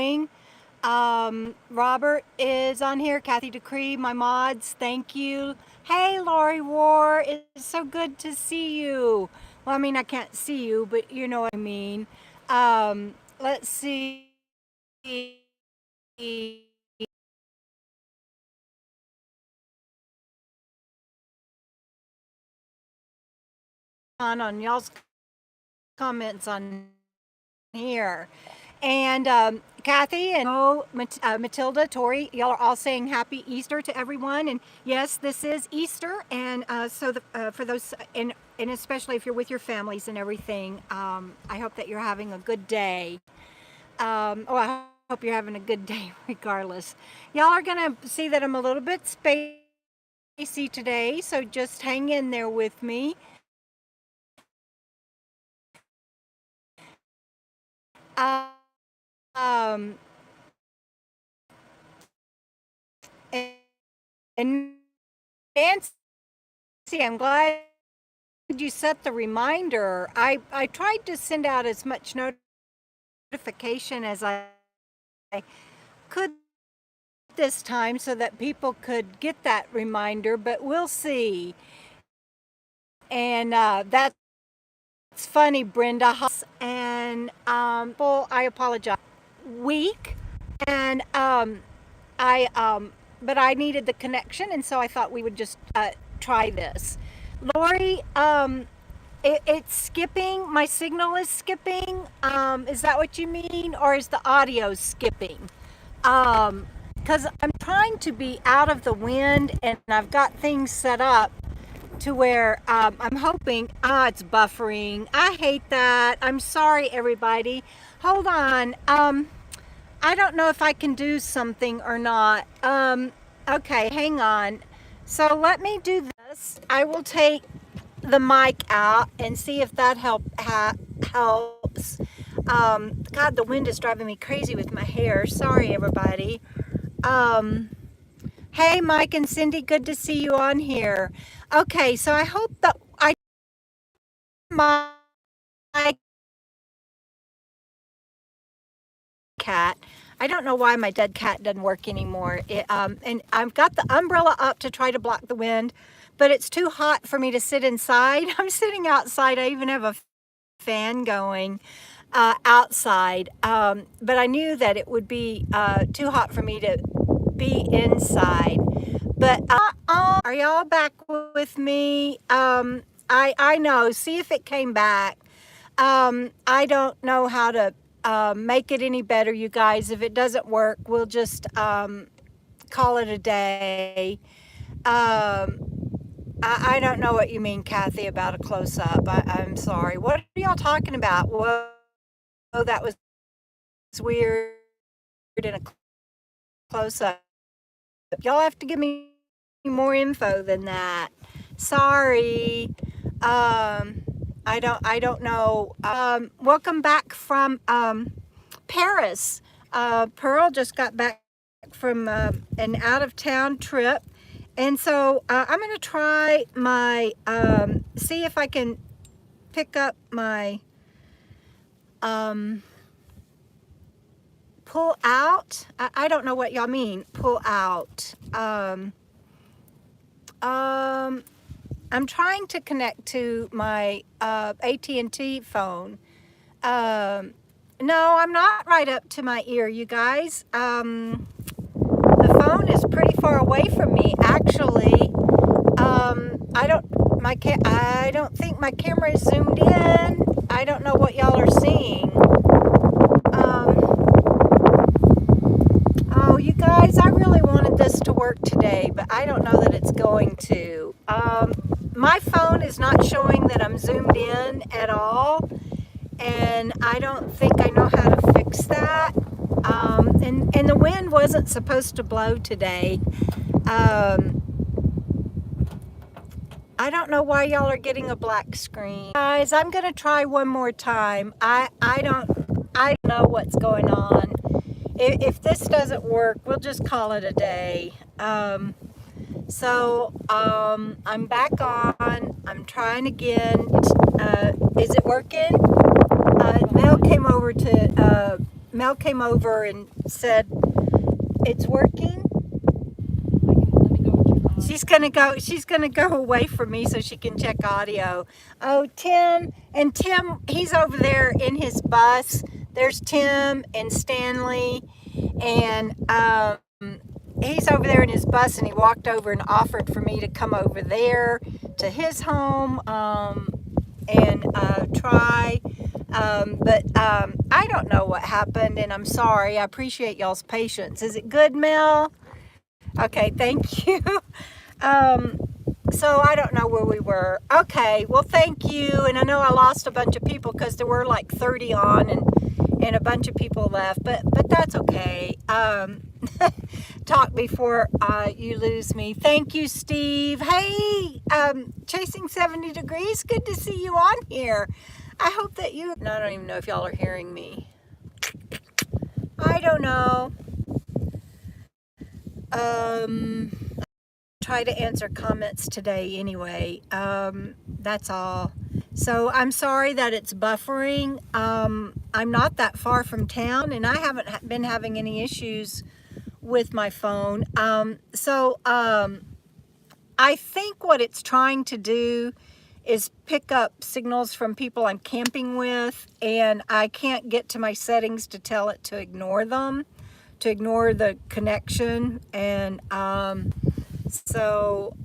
doing. Robert is on here. Kathy Decree, my mods, thank you. Hey, Lori War, it's so good to see you. Well, I mean, I can't see you, but you know what I mean. Let's see. On y'all's comments on here. And Kathy and Matilda, Tori, y'all are all saying happy Easter to everyone. And yes, this is Easter. And for those, and especially if you're with your families and everything, I hope that you're having a good day. I hope you're having a good day regardless. Y'all are going to see that I'm a little bit spacey today, so just hang in there with me. And Nancy, I'm glad you set the reminder. I tried to send out as much notification as I could this time so that people could get that reminder, but we'll see. And that's funny, Brenda. And well, I apologize. Week, and but I needed the connection, and so I thought we would just try this. Lori, it's skipping. My signal is skipping. Is that what you mean, or is the audio skipping? Because I'm trying to be out of the wind, and I've got things set up to where I'm hoping, it's buffering. I hate that. I'm sorry, everybody. Hold on. I don't know if I can do something or not. Okay, hang on. So let me do this. I will take the mic out and see if that helps. God, the wind is driving me crazy with my hair. Sorry, everybody. Hey, Mike and Cindy, good to see you on here. Okay, so I hope that my cat, I don't know why my dead cat doesn't work anymore. And I've got the umbrella up to try to block the wind, but it's too hot for me to sit inside. I'm sitting outside. I even have a fan going outside, but I knew that it would be too hot for me to be inside. But are y'all back with me? I know. See if it came back. I don't know how to make it any better, you guys. If it doesn't work, we'll just call it a day. I don't know what you mean, Kathy, about a close-up. I'm sorry. What are y'all talking about? Whoa, that was weird in a close-up. Y'all have to give me more info than that. Sorry. I don't know. Welcome back from Paris. Pearl just got back from an out-of-town trip. And so I'm going to try my, see if I can pick up my pull out. I don't know what y'all mean, pull out. I'm trying to connect to my AT&T phone. No, I'm not right up to my ear, you guys. The phone is pretty far away from me, actually. I don't think my camera is zoomed in. I don't know what y'all are seeing. Oh, you guys, I really wanted this to work today, but I don't know that it's going to. My phone is not showing that I'm zoomed in at all, and I don't think I know how to fix that. And the wind wasn't supposed to blow today. I don't know why y'all are getting a black screen. Guys, I'm gonna try one more time. I don't know what's going on. If this doesn't work, we'll just call it a day. So I'm back on. I'm trying again. Is it working? Mel came over to Mel came over and said, it's working. She's gonna go away from me so she can check audio. Oh, Tim, he's over there in his bus. There's Tim and Stanley, and he's over there in his bus, and he walked over and offered for me to come over there to his home and try. But I don't know what happened, and I'm sorry. I appreciate y'all's patience. Is it good, Mel? Okay, thank you. So I don't know where we were. Okay, well, thank you. And I know I lost a bunch of people because there were like 30 on, and a bunch of people left, but that's okay. Talk before you lose me. Thank you, Steve. Hey, Chasing 70 Degrees, good to see you on here. I hope that you, no, I don't even know if y'all are hearing me. I don't know. Try to answer comments today anyway. That's all. So I'm sorry that it's buffering. I'm not that far from town, and I haven't been having any issues with my phone. I think what it's trying to do is pick up signals from people I'm camping with, and I can't get to my settings to tell it to ignore them, to ignore the connection. And so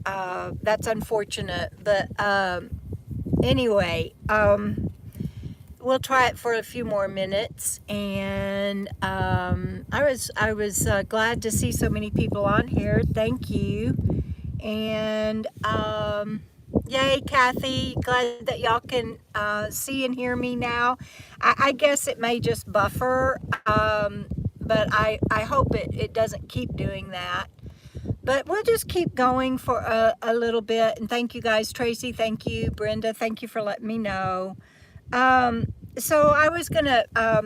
that's unfortunate, but anyway, we'll try it for a few more minutes. And I was glad to see so many people on here. Thank you. And yay, Kathy, glad that y'all can see and hear me now. I guess it may just buffer, but I hope it doesn't keep doing that. But we'll just keep going for a little bit. And thank you guys. Tracy, thank you. Brenda, thank you for letting me know. So I was gonna, I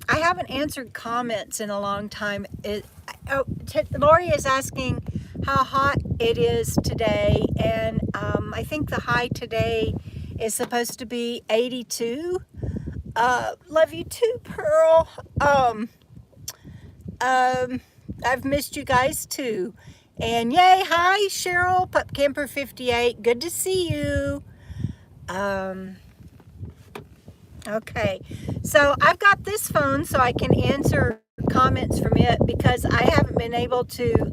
haven't answered comments in a long time. Lori is asking how hot it is today. And I think the high today is supposed to be 82. Love you too, Pearl. I've missed you guys too. And yay, hi Cheryl, Pup Camper 58, good to see you. Okay, so I've got this phone so I can answer comments from it because I haven't been able to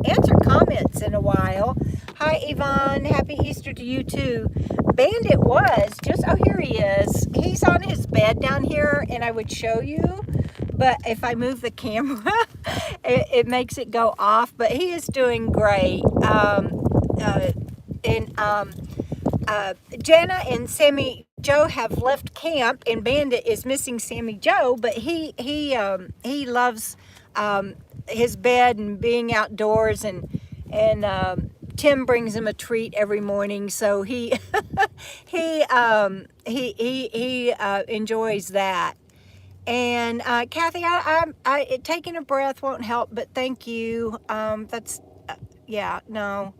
answer comments in a while. Hi Yvonne, happy Easter to you too. Bandit was just, oh, here he is. He's on his bed down here, and I would show you, but if I move the camera, it makes it go off. But he is doing great. Jana and Sammy Joe have left camp, and Bandit is missing Sammy Joe, but he loves his bed and being outdoors, and Tim brings him a treat every morning, so he enjoys that. And Kathy, I taking a breath won't help, but thank you. That's yeah, no.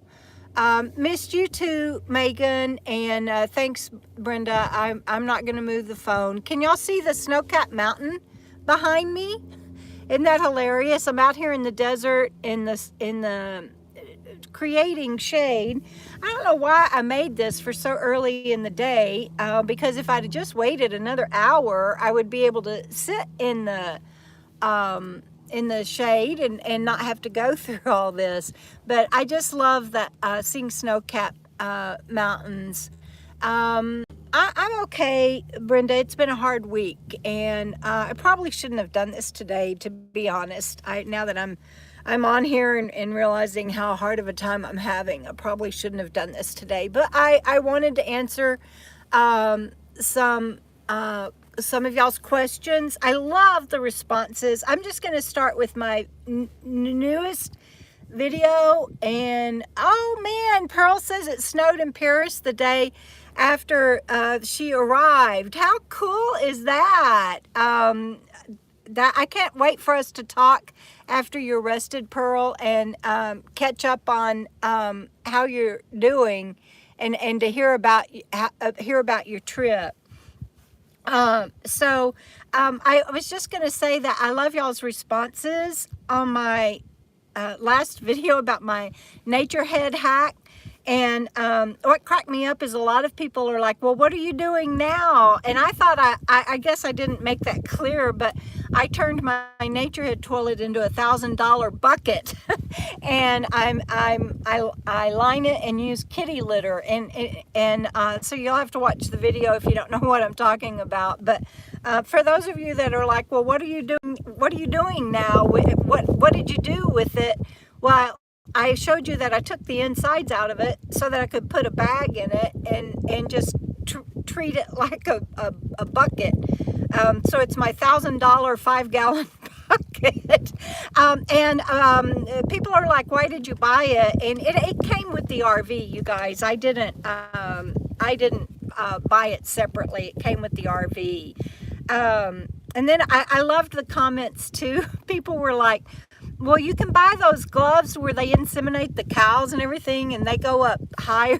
Missed you too, Megan, and thanks, Brenda. I'm not gonna move the phone. Can y'all see the snow-capped mountain behind me? Isn't that hilarious? I'm out here in the desert in the creating shade. I don't know why I made this for so early in the day, because if I'd just waited another hour, I would be able to sit in the shade and not have to go through all this. But I just love that seeing snow-capped mountains. I'm okay, Brenda. It's been a hard week, and I probably shouldn't have done this today, to be honest. Now that I'm on here and realizing how hard of a time I'm having, I probably shouldn't have done this today. But I wanted to answer some of y'all's questions. I love the responses. I'm just going to start with my newest video. And oh man, Pearl says it snowed in Paris the day after she arrived. How cool is that? That I can't wait for us to talk after you're rested, Pearl, and catch up on how you're doing, and to hear about your trip. I was just going to say that I love y'all's responses on my last video about my nature head hack. And what cracked me up is a lot of people are like, well, what are you doing now? And I thought I guess I didn't make that clear, but I turned my nature head toilet into $1,000 bucket. And I line it and use kitty litter. And so you'll have to watch the video if you don't know what I'm talking about. But for those of you that are like, well, what are you doing? What are you doing now? What did you do with it? Well, I showed you that I took the insides out of it so that I could put a bag in it and just treat it like a bucket. So it's my $1,000 5-gallon bucket. People are like, why did you buy it? And it came with the RV, you guys. I didn't buy it separately. It came with the RV. And then I loved the comments too. People were like, well, you can buy those gloves where they inseminate the cows and everything and they go up higher.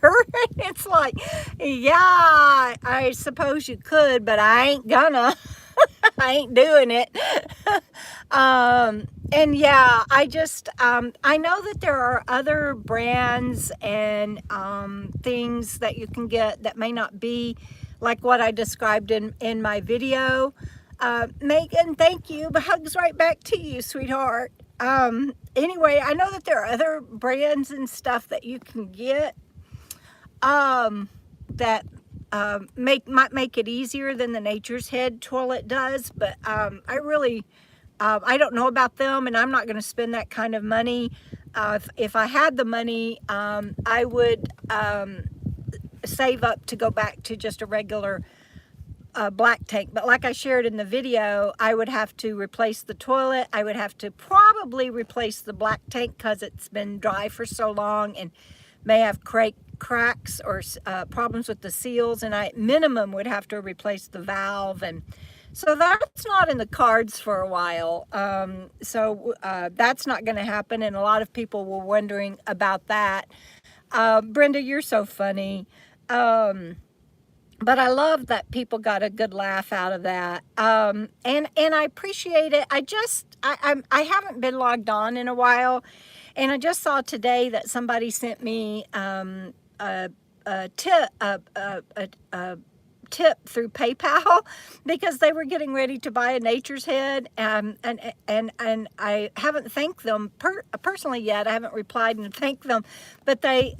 It's like, yeah, I suppose you could, but I ain't gonna. I ain't doing it. And yeah, I know that there are other brands and things that you can get that may not be like what I described in my video. Megan, thank you, but hugs right back to you, sweetheart. Anyway, I know that there are other brands and stuff that you can get that might make it easier than the Nature's Head toilet does, but I don't know about them, and I'm not going to spend that kind of money. If I had the money, I would save up to go back to just a regular black tank. But like I shared in the video, I would have to replace the toilet. I would have to probably replace the black tank because it's been dry for so long and may have cracks or problems with the seals, and I minimum would have to replace the valve, and so that's not in the cards for a while. That's not going to happen, and a lot of people were wondering about that. Brenda, you're so funny. But I love that people got a good laugh out of that. And I appreciate it. I haven't been logged on in a while, and I just saw today that somebody sent me a tip through PayPal because they were getting ready to buy a Nature's Head, and I haven't thanked them personally yet. I haven't replied and thanked them, but they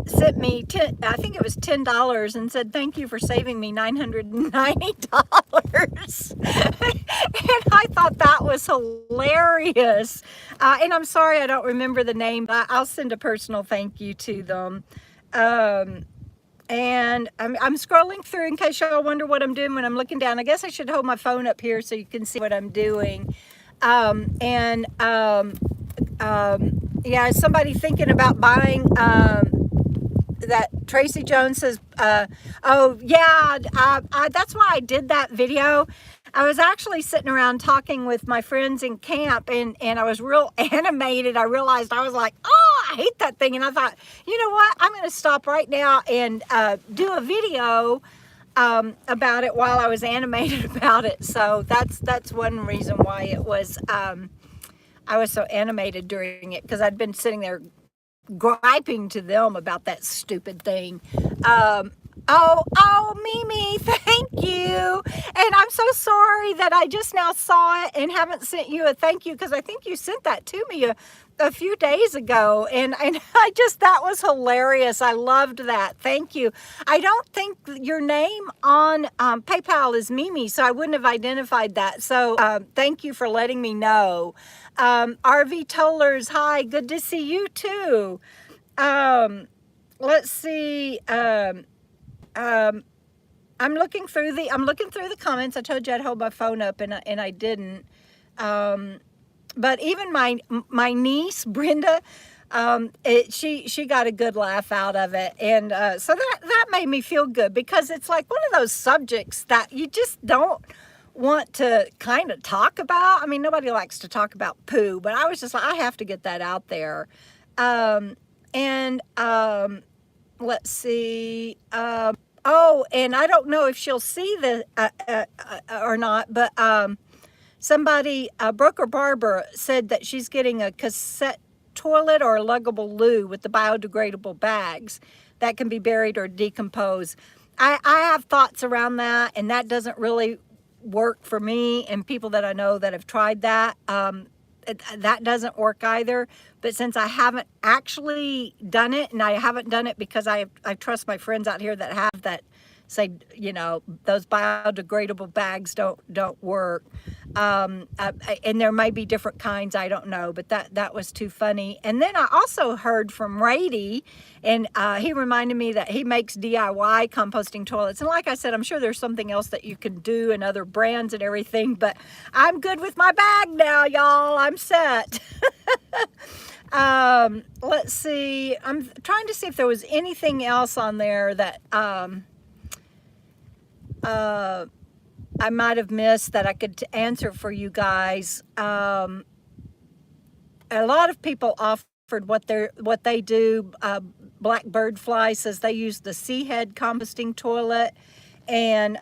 sent me I think it was $10 and said, thank you for saving me $990. And I thought that was hilarious. And I'm sorry I don't remember the name, but I'll send a personal thank you to them. And I'm scrolling through in case y'all wonder what I'm doing when I'm looking down. I guess I should hold my phone up here so you can see what I'm doing. Yeah, somebody thinking about buying that Tracy Jones says, oh yeah, that's why I did that video. I was actually sitting around talking with my friends in camp, and I was real animated. I realized, I was like, oh, I hate that thing. And I thought, you know what? I'm going to stop right now and do a video about it while I was animated about it. So that's one reason why it was, I was so animated during it, because I'd been sitting there griping to them about that stupid thing. Oh, Mimi, thank you. And I'm so sorry that I just now saw it and haven't sent you a thank you, because I think you sent that to me a few days ago, and that was hilarious. I loved that. Thank you. I don't think your name on PayPal is Mimi, so I wouldn't have identified that. So thank you for letting me know. RV Tollers, hi, good to see you too. Let's see. I'm looking through the comments. I told you I'd hold my phone up, and I didn't. But even my niece Brenda, she got a good laugh out of it, and so that made me feel good, because it's like one of those subjects that you just don't want to kind of talk about. I mean, nobody likes to talk about poo, but I was just like, I have to get that out there. Let's see. Oh, and I don't know if she'll see the or not, but somebody, Brooker Barber, said that she's getting a cassette toilet or a luggable loo with the biodegradable bags that can be buried or decompose. I have thoughts around that, and that doesn't really work for me and people that I know that have tried that. That doesn't work either. But since I haven't actually done it, and I haven't done it because I trust my friends out here that have that, say, you know, those biodegradable bags don't work. And there may be different kinds, I don't know, but that was too funny. And then I also heard from Rady, and he reminded me that he makes DIY composting toilets. And like I said, I'm sure there's something else that you can do and other brands and everything, but I'm good with my bag now, y'all. I'm set. Let's see. I'm trying to see if there was anything else on there that I might have missed that I could answer for you guys. A lot of people offered what they do. Blackbird Fly says they use the Sea Head composting toilet, and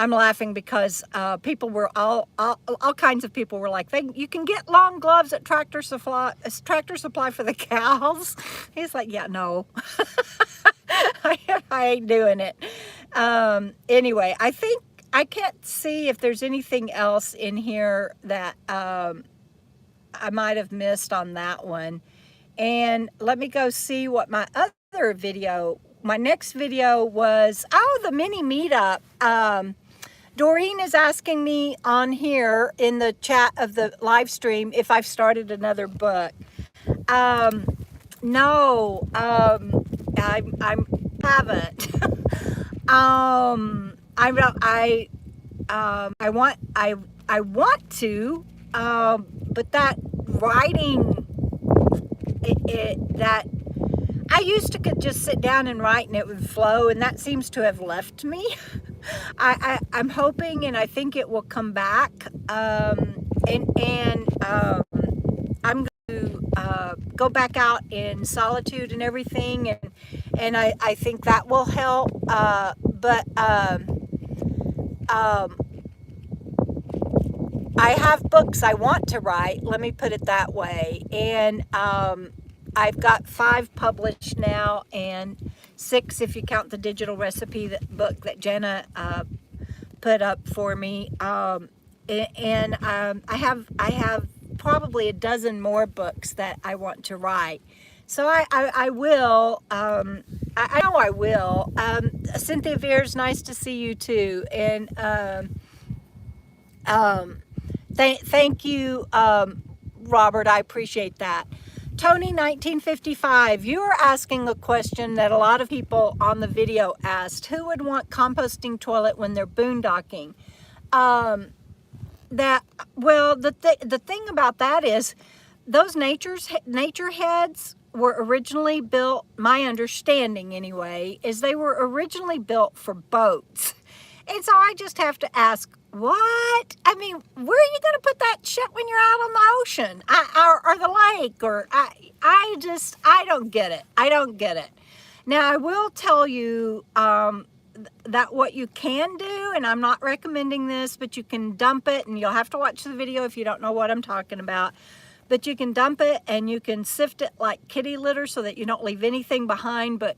I'm laughing because people were all kinds of people were like, you can get long gloves at Tractor Supply for the cows. He's like, yeah, no, I ain't doing it. Anyway, I think I can't see if there's anything else in here that I might have missed on that one. And let me go see what my other video, my next video was, the mini meetup. Doreen is asking me on here in the chat of the live stream if I've started another book. No, I haven't. I want to, but that writing, that I used to could just sit down and write and it would flow, and that seems to have left me. I'm hoping, and I think it will come back. I'm going to go back out in solitude and everything, and I think that will help. But I have books I want to write. Let me put it that way, and I've got 5 published now, and 6 if you count the digital recipe book that Jenna put up for me. I have probably a dozen more books that I want to write. So I will. I know I will. Cynthia Veers, nice to see you too. And thank you, Robert. I appreciate that. Tony 1955, you are asking a question that a lot of people on the video asked. Who would want composting toilet when they're boondocking? The thing about that is those nature heads were originally built, my understanding anyway, is they were originally built for boats. And so I just have to ask, what? I mean, where are you going to put that shit when you're out on the ocean or the lake? Or I don't get it. I don't get it. Now, I will tell you that what you can do, and I'm not recommending this, but you can dump it, and you'll have to watch the video if you don't know what I'm talking about. But you can dump it and you can sift it like kitty litter so that you don't leave anything behind but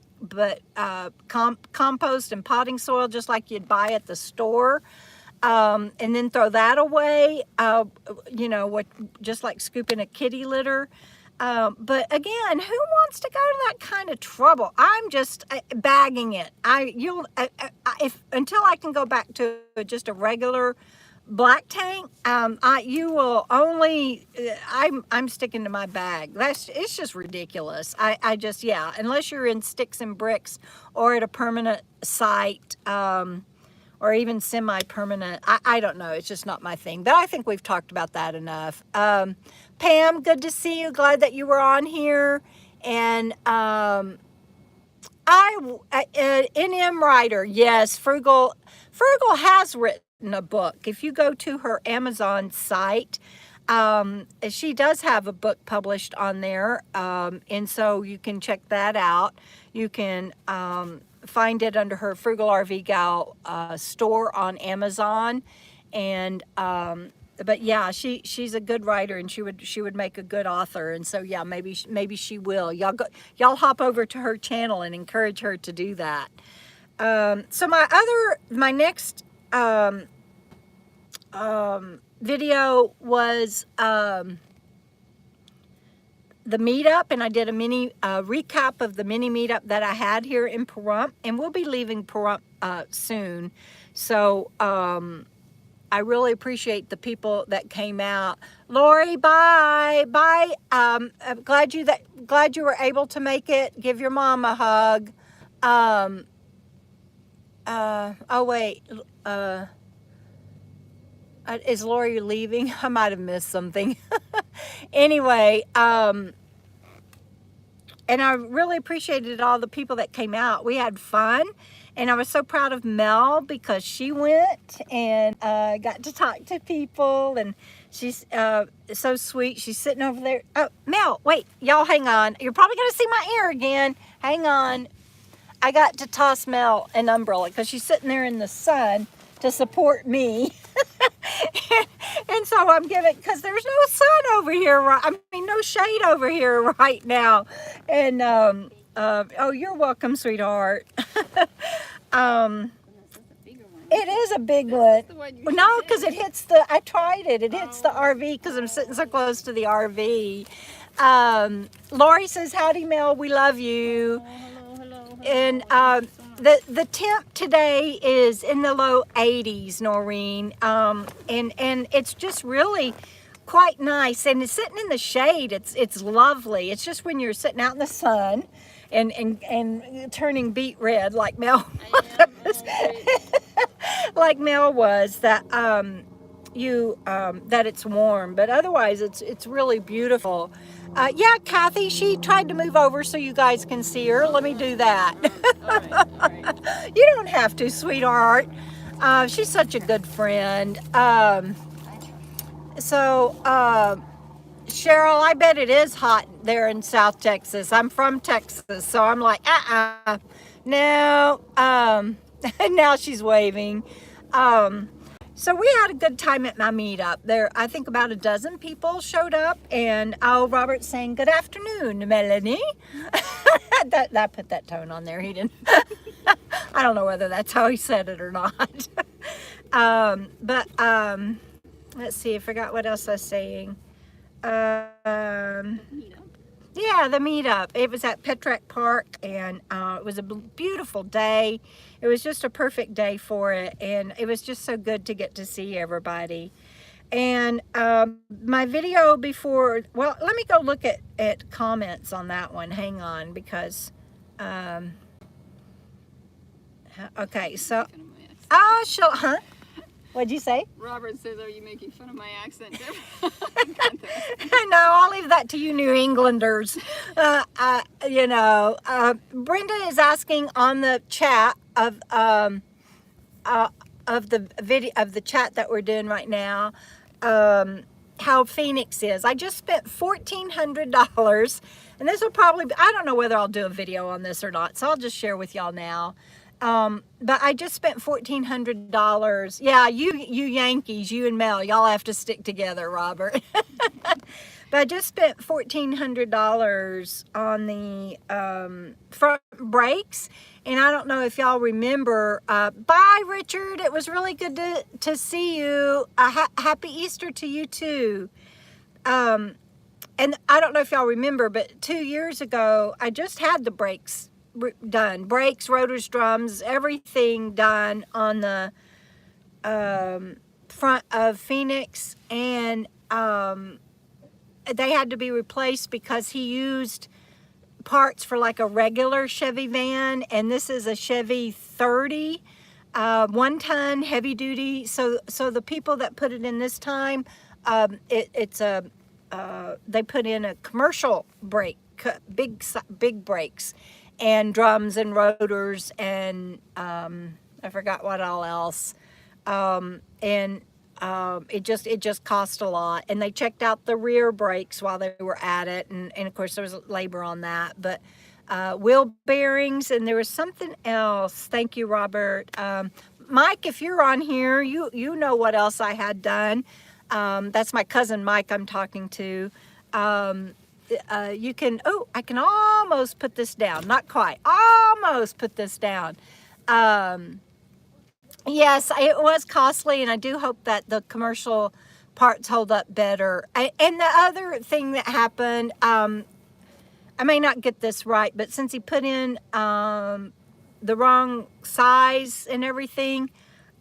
compost and potting soil, just like you'd buy at the store. And then throw that away, just like scooping a kitty litter. But again, who wants to go to that kind of trouble? I'm just bagging it. Until I can go back to just a regular black tank, you will only. I'm sticking to my bag. It's just ridiculous. Unless you're in sticks and bricks or at a permanent site. Or even semi-permanent. I don't know. It's just not my thing. But I think we've talked about that enough. Pam, good to see you. Glad that you were on here. And NM Writer, yes, Frugal has written a book. If you go to her Amazon site, She does have a book published on there, and so you can check that out. You can find it under her Frugal RV Gal store on Amazon, and but yeah, she's a good writer, and she would make a good author, and so yeah, maybe she will. Y'all hop over to her channel and encourage her to do that. So my next video was the meetup, and I did a mini recap of the mini meetup that I had here in Pahrump, and we'll be leaving Pahrump soon. So I really appreciate the people that came out. Lori, bye. I'm glad you were able to make it. Give your mom a hug. Oh wait, is Lori leaving? I might have missed something. Anyway, and I really appreciated all the people that came out. We had fun, and I was so proud of Mel because she went and got to talk to people, and she's so sweet. She's sitting over there. Oh, Mel, wait, y'all hang on. You're probably going to see my ear again. Hang on. I got to toss Mel an umbrella because she's sitting there in the sun to support me. And so I'm giving, because there's no sun over here, no shade over here right now. And oh, you're welcome, sweetheart. It is a big one. No, because it hits I tried it. It hits the RV because I'm sitting so close to the RV. Lori says, howdy, Mel, we love you. And the temp today is in the low 80s, Noreen, and it's just really quite nice, and it's sitting in the shade. It's lovely. It's just when you're sitting out in the sun and turning beet red like Mel was, like Mel was, that that it's warm, but otherwise it's really beautiful. Yeah, Kathy, she tried to move over so you guys can see her. Let me do that. All right. You don't have to, sweetheart. She's such a good friend. Cheryl, I bet it is hot there in South Texas. I'm from Texas, so I'm like, no. Now she's waving. So we had a good time at my meetup. There, I think about a dozen people showed up, and Robert's saying, good afternoon, Melanie. that put that tone on there. He didn't. I don't know whether that's how he said it or not. Let's see, I forgot what else I was saying. Yeah, the meetup. It was at Petrack Park, and it was a beautiful day. It was just a perfect day for it, and it was just so good to get to see everybody. And my video before, well, let me go look at comments on that one. Hang on, because, okay, so, huh? What'd you say? Robert says, are you making fun of my accent? No, I'll leave that to you New Englanders. Brenda is asking on the chat of the video of the chat that we're doing right now, how Phoenix is. I just spent $1,400, and this will probably be, I don't know whether I'll do a video on this or not, so I'll just share with y'all now. But I just spent $1,400. Yeah, you Yankees, you and Mel, y'all have to stick together, Robert. But I just spent $1,400 on the front brakes, and I don't know if y'all remember. Bye, Richard. It was really good to see you. Happy Easter to you too. And I don't know if y'all remember, but 2 years ago, I just had the brakes done. Brakes, rotors, drums, everything done on the front of Phoenix, and they had to be replaced because he used parts for like a regular Chevy van, and this is a Chevy 30, 1 ton, heavy duty. So the people that put it in this time, they put in a commercial brake, big brakes, and drums and rotors, and I forgot what all else. And it just cost a lot. And they checked out the rear brakes while they were at it, and of course there was labor on that. But wheel bearings, and there was something else. Thank you, Robert. Mike, if you're on here, you know what else I had done. That's my cousin Mike I'm talking to. You can, oh, I can almost put this down. Not quite, almost put this down. Yes, it was costly, and I do hope that the commercial parts hold up better. And the other thing that happened, I may not get this right, but since he put in the wrong size and everything,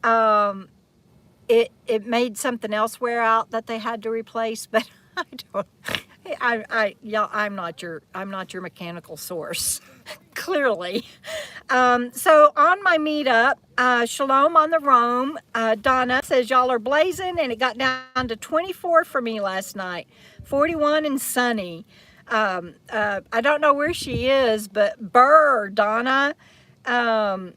it made something else wear out that they had to replace. But I don't. Yeah, I'm not your mechanical source, clearly. So on my meetup, Shalom on the Roam, Donna says y'all are blazing, and it got down to 24 for me last night, 41 and sunny. I don't know where she is, but Burr, Donna, and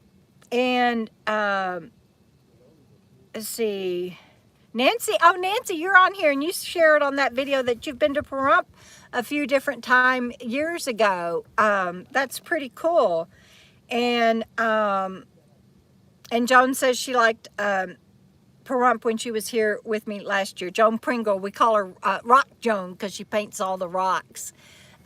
let's see. Nancy, oh, Nancy, you're on here, and you shared on that video that you've been to Pahrump a few different times years ago. That's pretty cool. And Joan says she liked Pahrump when she was here with me last year. Joan Pringle, we call her Rock Joan because she paints all the rocks.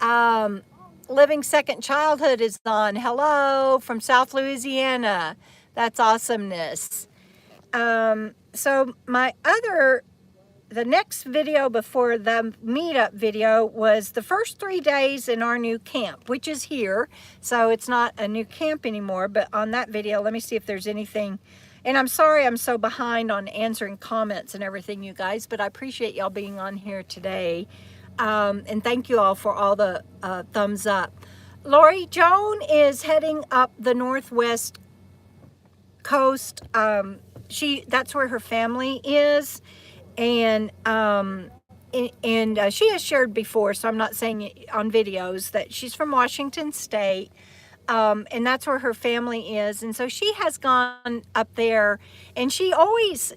Living Second Childhood is on. Hello from South Louisiana. That's awesomeness. So the next video before the meetup video was the first 3 days in our new camp, which is here. So it's not a new camp anymore, but on that video, let me see if there's anything. And I'm sorry I'm so behind on answering comments and everything, you guys, but I appreciate y'all being on here today. And thank you all for all the thumbs up. Lori, Joan is heading up the northwest coast. That's where her family is, and she has shared before, so I'm not saying it on videos, that she's from Washington State, and that's where her family is. And so she has gone up there, and she always,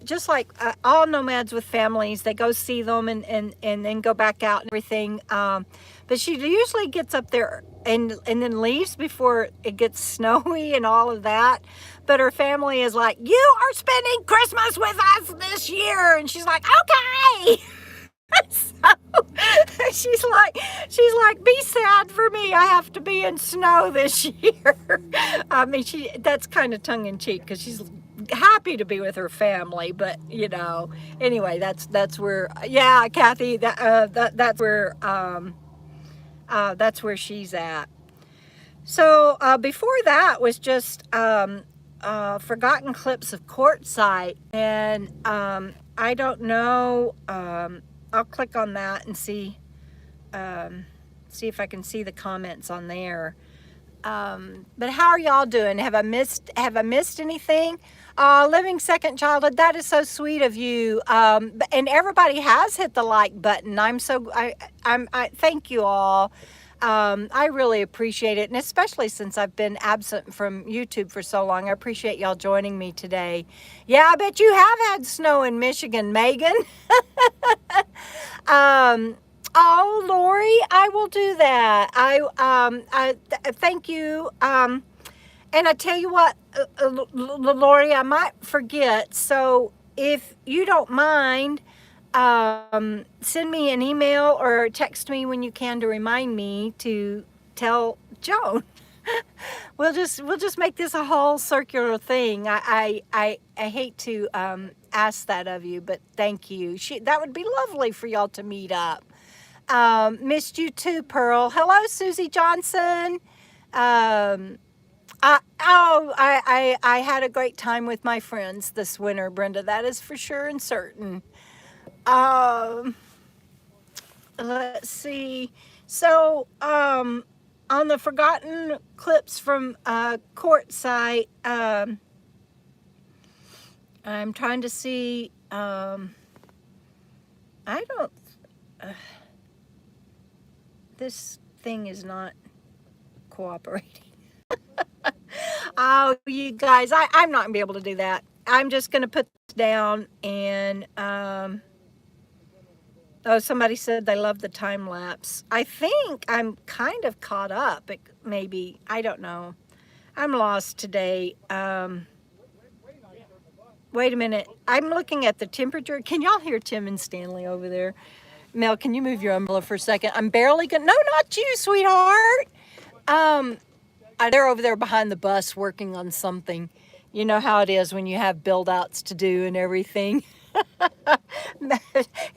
just like all nomads with families, they go see them and then go back out and everything. But she usually gets up there and then leaves before it gets snowy and all of that. But her family is like, you are spending Christmas with us this year. And she's like, okay. So she's like, be sad for me. I have to be in snow this year. I mean, that's kind of tongue in cheek because she's happy to be with her family, but you know, anyway, that's where, yeah, Kathy, that's where she's at. So before that was just forgotten clips of Quartzsite, and I don't know. I'll click on that and see if I can see the comments on there. But how are y'all doing? Have I missed anything? Living Second Childhood, that is so sweet of you. And everybody has hit the like button. I thank you all. I really appreciate it, and especially since I've been absent from YouTube for so long, I appreciate y'all joining me today. Yeah, I bet you have had snow in Michigan, Megan. Oh, Lori, I will do that. I thank you. And I tell you what, Lori, I might forget. So if you don't mind, send me an email or text me when you can to remind me to tell Joan. We'll just make this a whole circular thing. I hate to ask that of you, but thank you. That would be lovely for y'all to meet up. Missed you too, Pearl. Hello, Susie Johnson. I had a great time with my friends this winter, Brenda. That is for sure and certain. Let's see. So, on the forgotten clips from Quartzsite, I'm trying to see. This thing is not cooperating. Oh, you guys, I'm not gonna be able to do that. I'm just going to put this down and, oh, somebody said they love the time lapse. I think I'm kind of caught up, maybe. I don't know. I'm lost today. Wait a minute. I'm looking at the temperature. Can y'all hear Tim and Stanley over there? Mel, can you move your umbrella for a second? I'm barely gonna, no, not you, sweetheart. They're over there behind the bus working on something. You know how it is when you have build outs to do and everything. And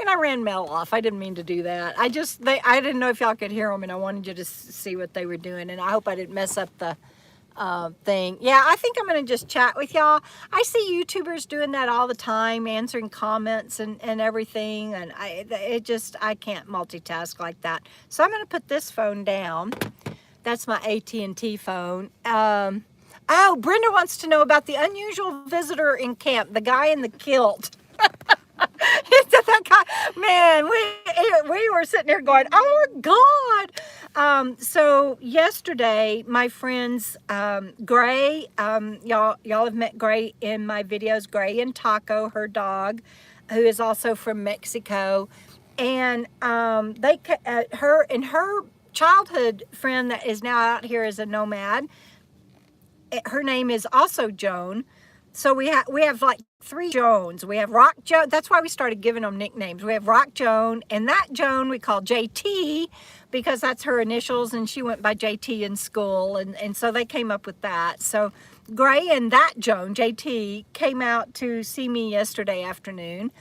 I ran Mel off. I didn't mean to do that. I didn't know if y'all could hear them, and I wanted you to see what they were doing, and I hope I didn't mess up the thing. Yeah, I think I'm gonna just chat with y'all. I see YouTubers doing that all the time, answering comments and everything, and I can't multitask like that. So I'm gonna put this phone down. That's my AT&T phone. Oh, Brenda wants to know about the unusual visitor in camp, the guy in the kilt. That guy, man, we were sitting there going, oh my God. So yesterday, my friends, Gray, y'all have met Gray in my videos, Gray and Taco, her dog, who is also from Mexico. And her childhood friend that is now out here as a nomad, her name is also Joan. So we have like 3 Joans. We have Rock Joan. That's why we started giving them nicknames. We have Rock Joan, and that Joan we call JT because that's her initials, and she went by JT in school, and so they came up with that. So Gray and that Joan, JT, came out to see me yesterday afternoon,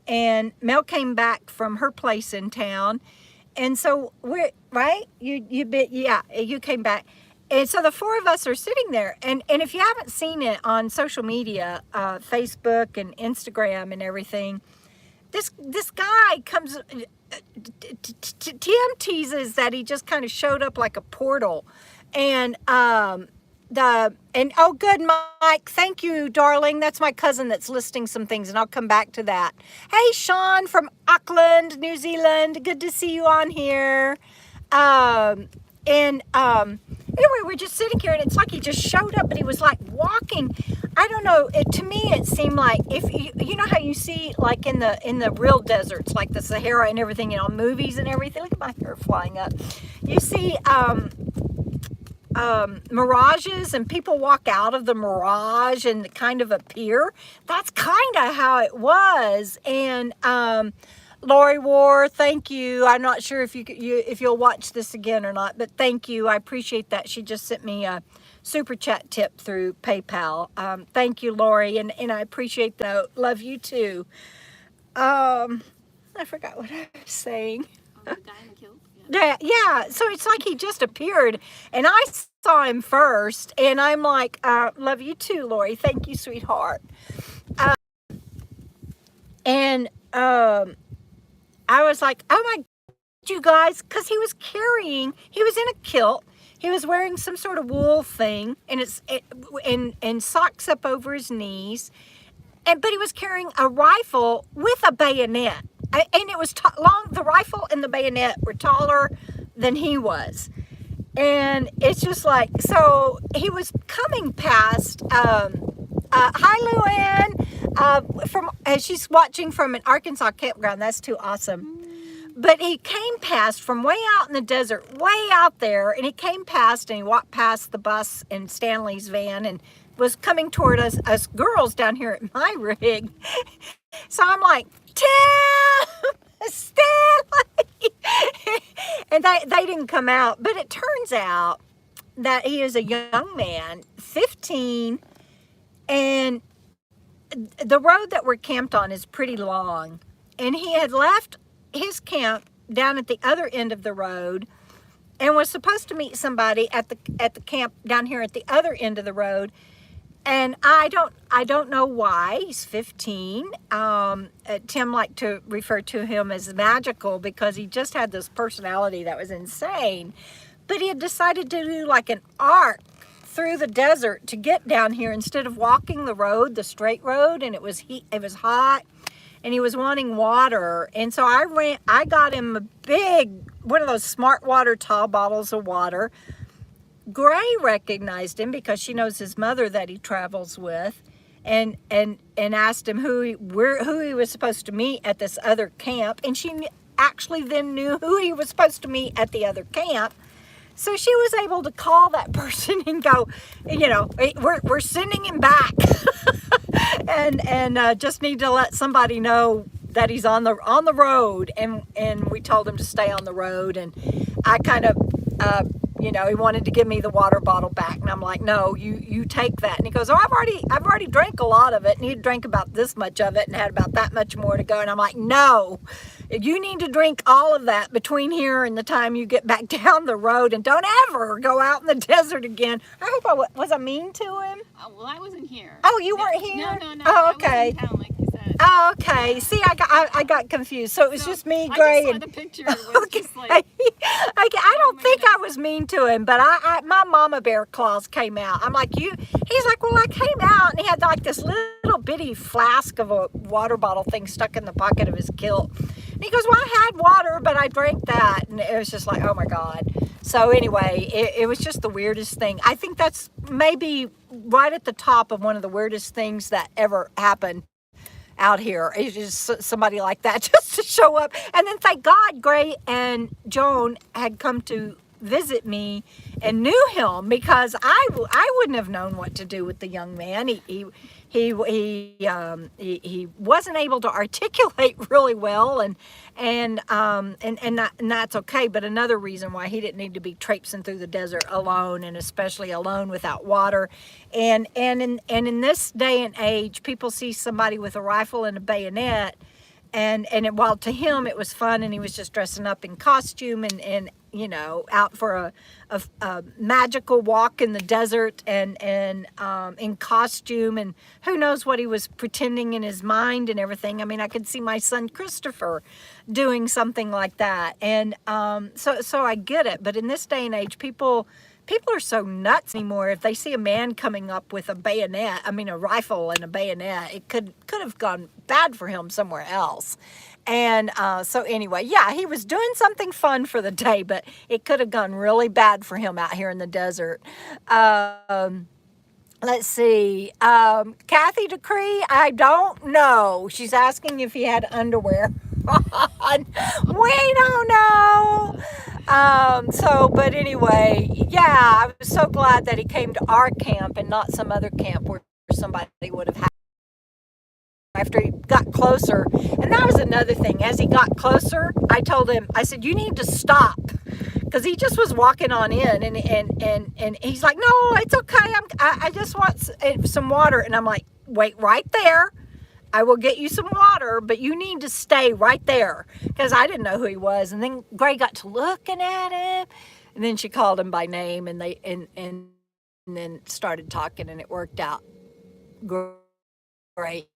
and Mel came back from her place in town, and so you came back. And so the 4 of us are sitting there, and if you haven't seen it on social media, Facebook and Instagram and everything, this guy comes, Tim teases that he just kind of showed up like a portal, and oh good, Mike, thank you, darling. That's my cousin that's listing some things, and I'll come back to that. Hey, Sean from Auckland, New Zealand, good to see you on here. Anyway, we're just sitting here, and it's like he just showed up, and he was like walking. I don't know. To me, it seemed like if you know how you see like in the real deserts, like the Sahara and everything, you know, movies and everything. Look at my hair flying up. You see mirages, and people walk out of the mirage and kind of appear. That's kind of how it was, and Lori War, thank you. I'm not sure if you'll watch this again or not, but thank you. I appreciate that. She just sent me a super chat tip through PayPal. Thank you, Lori, and I appreciate the note. Love you too. I forgot what I was saying. The guy in the kilt? Yeah. So it's like he just appeared, and I saw him first, and I'm like, love you too, Lori. Thank you, sweetheart. I was like, oh my, you guys, because he was in a kilt. He was wearing some sort of wool thing, and socks up over his knees, but he was carrying a rifle with a bayonet, and it was long. The rifle and the bayonet were taller than he was, and it's just like, so he was coming past. Hi, Luann. She's watching from an Arkansas campground. That's too awesome. But he came past from way out in the desert, way out there, and he came past, and he walked past the bus and Stanley's van, and was coming toward us girls down here at my rig. So I'm like, Tim, Stanley, and they didn't come out. But it turns out that he is a young man, 15. And the road that we're camped on is pretty long, and he had left his camp down at the other end of the road and was supposed to meet somebody at the camp down here at the other end of the road. And I don't know why. He's 15. Tim liked to refer to him as magical because he just had this personality that was insane. But he had decided to do like an arc through the desert to get down here instead of walking the road, the straight road, and it was hot, and he was wanting water. And so I got him a big, one of those Smart Water tall bottles of water. Gray recognized him because she knows his mother that he travels with, and asked him who he was supposed to meet at this other camp, and she actually then knew who he was supposed to meet at the other camp. So she was able to call that person and go, you know, "Hey, we're sending him back," and just need to let somebody know that he's on the road. And we told him to stay on the road. And I kind of, you know, he wanted to give me the water bottle back, and I'm like, "No, you take that." And he goes, "Oh, I've already drank a lot of it, and he drank about this much of it, and had about that much more to go." And I'm like, "No. You need to drink all of that between here and the time you get back down the road, and don't ever go out in the desert again." I hope was I mean to him? Well, I wasn't here. Oh, you weren't here? No. Oh, I okay. was in town, like you said. Oh, okay. See, I got confused. So it was just me, Gray, I just saw and the picture. It was okay. just like, I don't my think I goodness. was mean to him, but my mama bear claws came out. I'm like, you. He's like, well, I came out, and he had like this little bitty flask of a water bottle thing stuck in the pocket of his kilt. And he goes, well, I had water, but I drank that, and it was just like, oh my God. So anyway, it was just the weirdest thing. I think that's maybe right at the top of one of the weirdest things that ever happened out here. It's just somebody like that just to show up. And then thank God Gray and Joan had come to visit me and knew him, because I wouldn't have known what to do with the young man. He wasn't able to articulate really well, and that's okay. But another reason why he didn't need to be traipsing through the desert alone, and especially alone without water. And in this day and age, people see somebody with a rifle and a bayonet, and while to him it was fun, and he was just dressing up in costume and you know, out for a magical walk in the desert, and in costume, and who knows what he was pretending in his mind and everything. I mean, I could see my son Christopher doing something like that, and so I get it. But in this day and age, people are so nuts anymore. If they see a man coming up with a bayonet, I mean a rifle and a bayonet, it could have gone bad for him somewhere else. And so anyway, yeah, he was doing something fun for the day, but it could have gone really bad for him out here in the desert. Let's see. Kathy Decree, I don't know. She's asking if he had underwear on. We don't know. But anyway, yeah, I was so glad that he came to our camp and not some other camp where somebody would have had after he got closer. And that was another thing. As he got closer, I told him, I said, you need to stop. Because he just was walking on in, and he's like, no, it's okay. I just want some water. And I'm like, wait right there. I will get you some water, but you need to stay right there. Because I didn't know who he was. And then Gray got to looking at him, and then she called him by name, and then started talking, and it worked out great.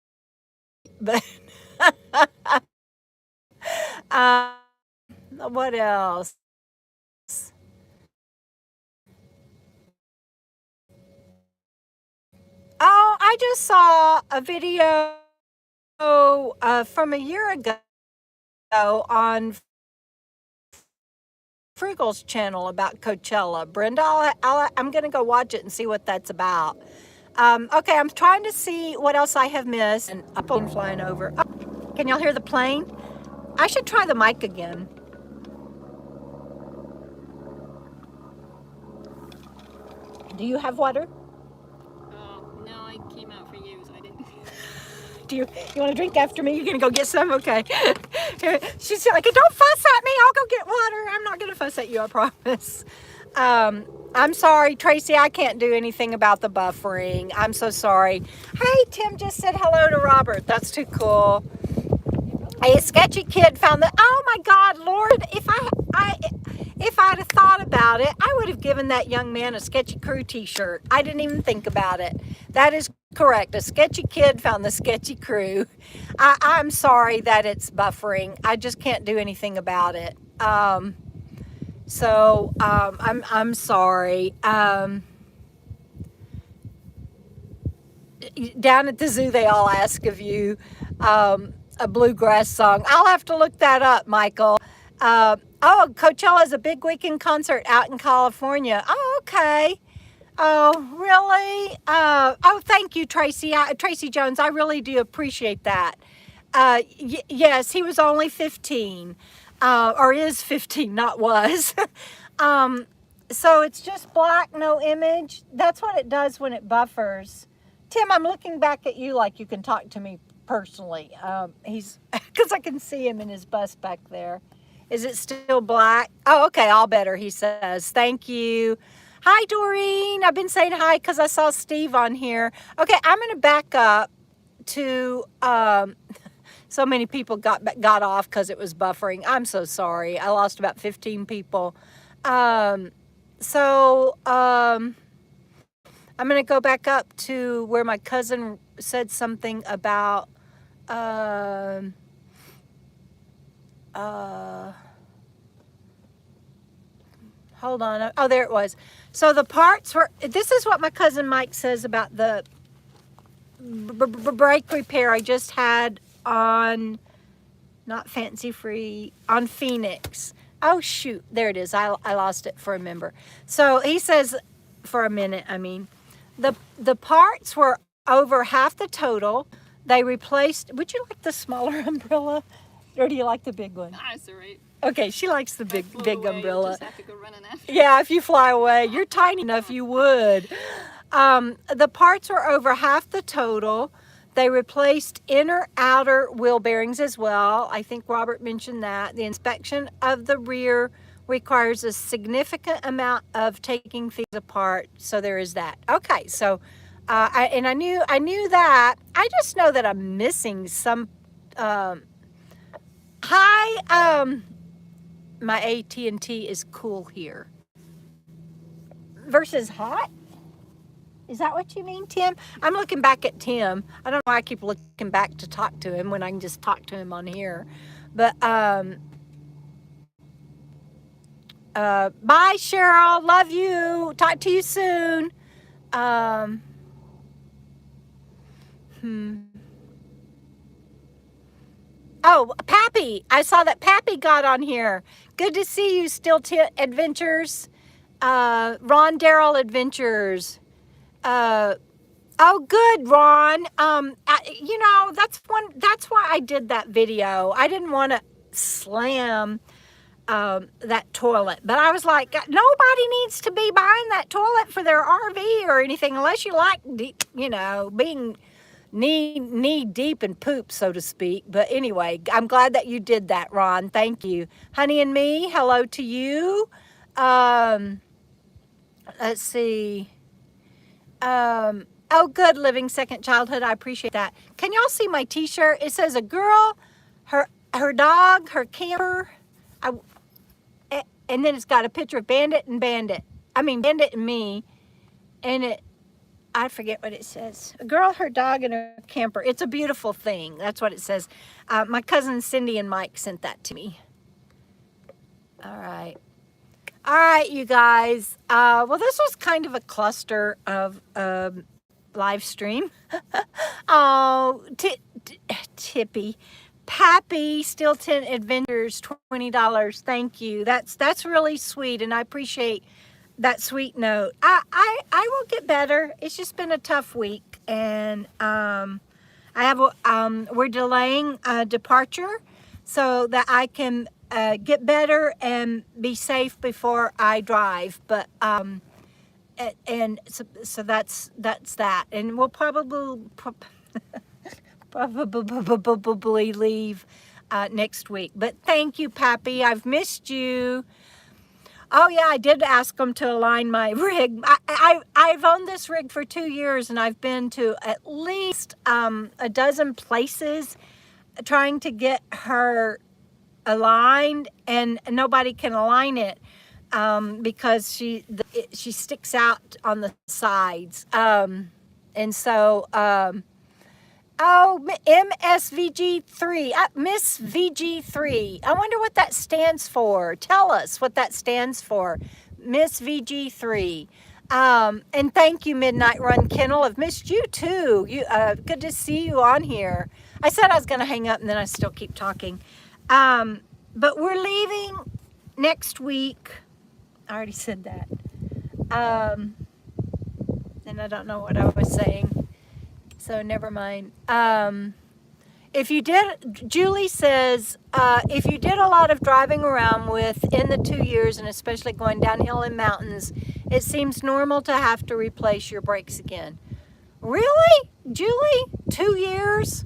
But what else? Oh, I just saw a video from a year ago on Frugal's channel about Coachella. Brenda, I'm going to go watch it and see what that's about. Okay, I'm trying to see what else I have missed. And a plane flying over. Oh, can y'all hear the plane? I should try the mic again. Do you have water? No, I came out for you, so I didn't. Do you want to drink after me? You're going to go get some? Okay. She's like, don't fuss at me. I'll go get water. I'm not going to fuss at you, I promise. I'm sorry, Tracy, I can't do anything about the buffering. I'm so sorry. Hey, Tim just said hello to Robert. That's too cool. A sketchy kid found the, oh my God, Lord, if I'd have thought about it, I would have given that young man a Sketchy Crew t-shirt. I didn't even think about it. That is correct. A sketchy kid found the Sketchy Crew. I'm sorry that it's buffering. I just can't do anything about it. So I'm sorry. Down at the zoo, they all ask of you a bluegrass song. I'll have to look that up, Michael. Oh, Coachella is a big weekend concert out in California. Oh, okay. Oh, really? Oh, thank you, Tracy. Tracy Jones. I really do appreciate that. Yes, he was only 15, or is 15, not was. um, so it's just black, no image. That's what it does when it buffers. Tim, I'm looking back at you like you can talk to me personally. He's because I can see him in his bus back there. Is it still black? Oh, okay, all better, he says. Thank you. Hi, Doreen. I've been saying hi because I saw Steve on here. Okay, I'm going to back up to, so many people got off because it was buffering. I'm so sorry. I lost about 15 people. I'm going to go back up to where my cousin said something about, hold on. Oh, there it was. So the parts were, this is what my cousin Mike says about the brake repair I just had on, not Fancy Free, on Phoenix. Oh, shoot. There it is. I lost it for a member. So he says, for a minute, I mean, the parts were over half the total. They replaced, would you like the smaller umbrella? Or do you like the big one? Nah, it's all right. Okay, she likes the big Away, umbrella. Just have to go running after. Yeah, if you fly away, you're tiny enough, you would. The parts were over half the total. They replaced inner outer wheel bearings as well. I think Robert mentioned that. The inspection of the rear requires a significant amount of taking things apart. So there is that. Okay, so I knew that. I just know that I'm missing some. My AT&T is cool here versus hot. Is that what you mean, Tim? I'm looking back at Tim. I don't know why I keep looking back to talk to him when I can just talk to him on here. But bye, Cheryl. Love you. Talk to you soon. Oh, Pappy. I saw that Pappy got on here. Good to see you, Still Adventures. Ron Darrell Adventures. Oh, good, Ron. That's why I did that video. I didn't want to slam that toilet, but I was like, nobody needs to be buying that toilet for their RV or anything unless you like, being knee deep in poop, so to speak. But anyway, I'm glad that you did that, Ron. Thank you. Honey and Me, hello to you. Let's see. Oh, good, Living Second Childhood. I appreciate that. Can y'all see my t-shirt? It says a girl, her dog, her camper, and then it's got a picture of Bandit and Bandit. I mean, Bandit and me, and I forget what it says. A girl, her dog, and her camper. It's a beautiful thing. That's what it says. My cousins Cindy and Mike sent that to me. All right. All right, you guys. Well, this was kind of a cluster of live stream. Oh, Tippy. Pappy, Stilton Adventures, $20. Thank you. That's really sweet, and I appreciate that sweet note. I will get better. It's just been a tough week, and we're delaying a departure so that I can get better and be safe before I drive. But so that's that, and we'll probably leave next week. But thank you, Pappy. I've missed you. Oh yeah, I did ask them to align my rig. I've owned this rig for 2 years, and I've been to at least a dozen places trying to get her aligned, and nobody can align it because she sticks out on the sides. And so oh, MSVG3, Miss VG3. I wonder what that stands for. Tell us what that stands for, Miss VG3. And thank you, Midnight Run Kennel. I've missed you too. Good to see you on here. I said I was going to hang up, and then I still keep talking. But we're leaving next week. I already said that. and I don't know what I was saying, so never mind. If you did, Julie says, if you did a lot of driving around within the 2 years, and especially going downhill in mountains, it seems normal to have to replace your brakes again. Really, Julie? 2 years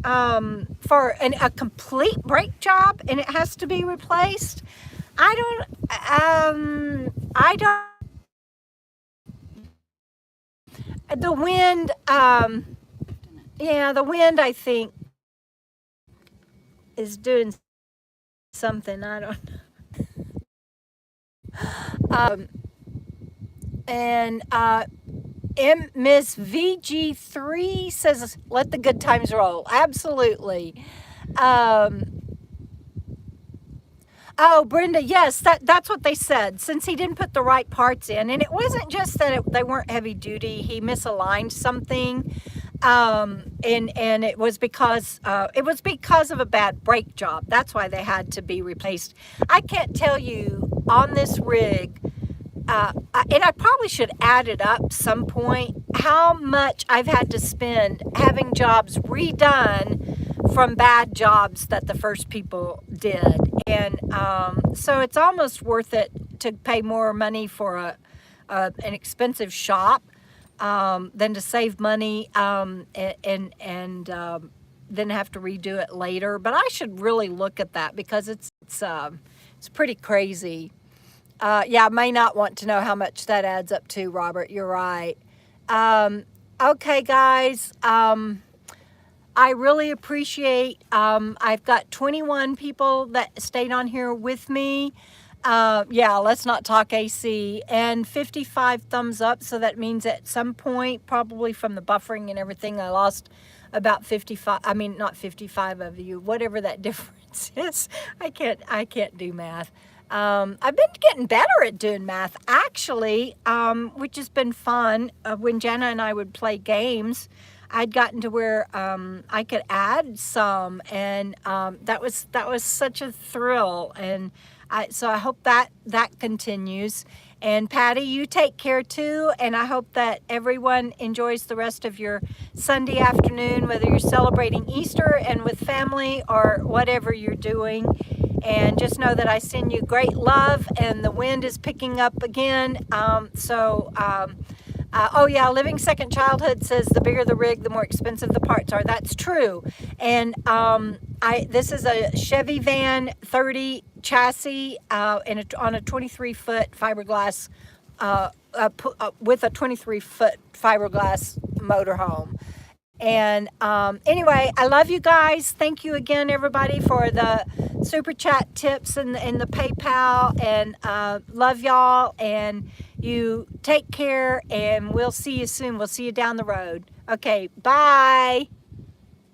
for a complete brake job, and it has to be replaced? I don't. The wind, yeah, the wind, I think, is doing something. I don't know. And Miss VG3 says, let the good times roll. Absolutely. Oh, Brenda, yes, that's what they said. Since he didn't put the right parts in, and it wasn't just that they weren't heavy duty, he misaligned something, and it was because of a bad brake job. That's why they had to be replaced. I can't tell you on this rig, and I probably should add it up some point, how much I've had to spend having jobs redone from bad jobs that the first people did. And so it's almost worth it to pay more money for an expensive shop than to save money and then have to redo it later. But I should really look at that because it's pretty crazy. Yeah, I may not want to know how much that adds up to, Robert. You're right. Okay, guys. I really appreciate, I've got 21 people that stayed on here with me. Yeah, let's not talk AC, and 55 thumbs up. So that means at some point, probably from the buffering and everything, I lost about 55, I mean, not 55 of you, whatever that difference is. I can't do math. I've been getting better at doing math, actually, which has been fun. When Jana and I would play games, I'd gotten to where I could add some, and that was such a thrill. And so I hope that continues. And Patty, you take care too. And I hope that everyone enjoys the rest of your Sunday afternoon, whether you're celebrating Easter and with family or whatever you're doing. And just know that I send you great love, and the wind is picking up again. Oh yeah, Living Second Childhood says the bigger the rig, the more expensive the parts are. That's true. And this is a Chevy Van 30 chassis on a 23-foot fiberglass with a 23-foot fiberglass motorhome. And anyway, I love you guys. Thank you again, everybody, for the super chat tips and the PayPal. And love y'all. And you take care. And we'll see you soon. We'll see you down the road. Okay, bye.